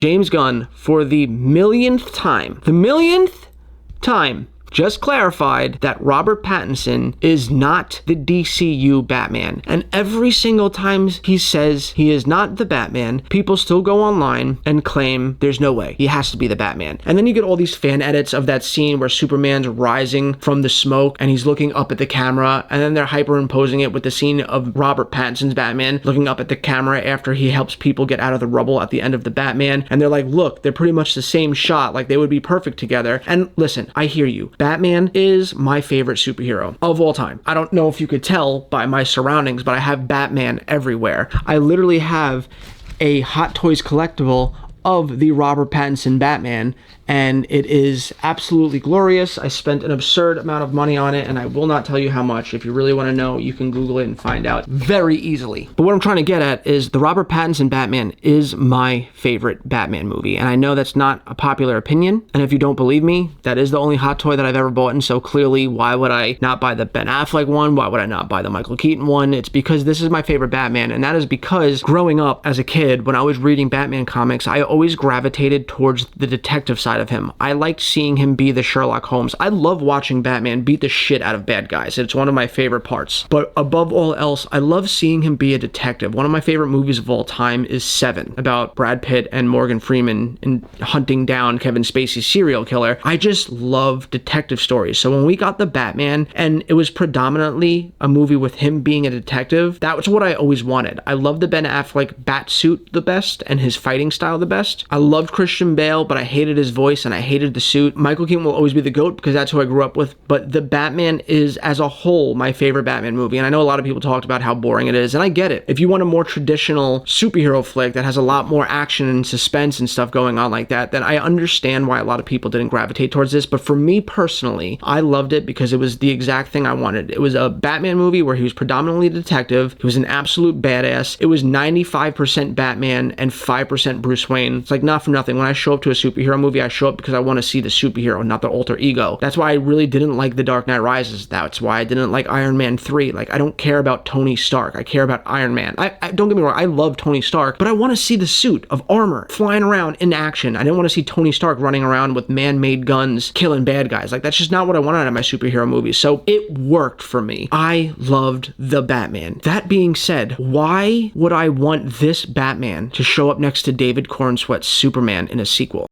James Gunn, for the millionth time, just clarified that Robert Pattinson is not the DCU Batman. And every single time he says he is not the Batman, people still go online and claim there's no way, he has to be the Batman. And then you get all these fan edits of that scene where Superman's rising from the smoke and he's looking up at the camera, and then they're hyperimposing it with the scene of Robert Pattinson's Batman looking up at the camera after he helps people get out of the rubble at the end of the Batman. And they're like, look, they're pretty much the same shot, like they would be perfect together. And listen, I hear you. Batman is my favorite superhero of all time. I don't know if you could tell by my surroundings, but I have Batman everywhere. I literally have a Hot Toys collectible of the Robert Pattinson Batman, and it is absolutely glorious. I spent an absurd amount of money on it, and I will not tell you how much. If you really want to know, you can Google it and find out very easily. But what I'm trying to get at is the Robert Pattinson Batman is my favorite Batman movie, and I know that's not a popular opinion, and if you don't believe me, that is the only Hot Toy that I've ever bought, and so clearly, why would I not buy the Ben Affleck one? Why would I not buy the Michael Keaton one? It's because this is my favorite Batman, and that is because growing up as a kid, when I was reading Batman comics, I always gravitated towards the detective side of him. I liked seeing him be the Sherlock Holmes. I love watching Batman beat the shit out of bad guys. It's one of my favorite parts. But above all else, I love seeing him be a detective. One of my favorite movies of all time is Seven, about Brad Pitt and Morgan Freeman in hunting down Kevin Spacey's serial killer. I just love detective stories. So when we got the Batman, and it was predominantly a movie with him being a detective, that was what I always wanted. I love the Ben Affleck bat suit the best and his fighting style the best. I loved Christian Bale, but I hated his voice and I hated the suit. Michael Keaton will always be the GOAT because that's who I grew up with, but the Batman is, as a whole, my favorite Batman movie, and I know a lot of people talked about how boring it is, and I get it. If you want a more traditional superhero flick that has a lot more action and suspense and stuff going on like that, then I understand why a lot of people didn't gravitate towards this, but for me personally, I loved it because it was the exact thing I wanted. It was a Batman movie where he was predominantly a detective, he was an absolute badass, it was 95% Batman and 5% Bruce Wayne. It's like, not for nothing. When I show up to a superhero movie, I show up because I want to see the superhero, not the alter ego. That's why I really didn't like The Dark Knight Rises. That's why I didn't like Iron Man 3. Like, I don't care about Tony Stark. I care about Iron Man. I don't get me wrong, I love Tony Stark, but I want to see the suit of armor flying around in action. I didn't want to see Tony Stark running around with man-made guns killing bad guys. Like, that's just not what I wanted out of my superhero movies. So it worked for me. I loved the Batman. That being said, why would I want this Batman to show up next to David Cornsweet's Superman in a sequel?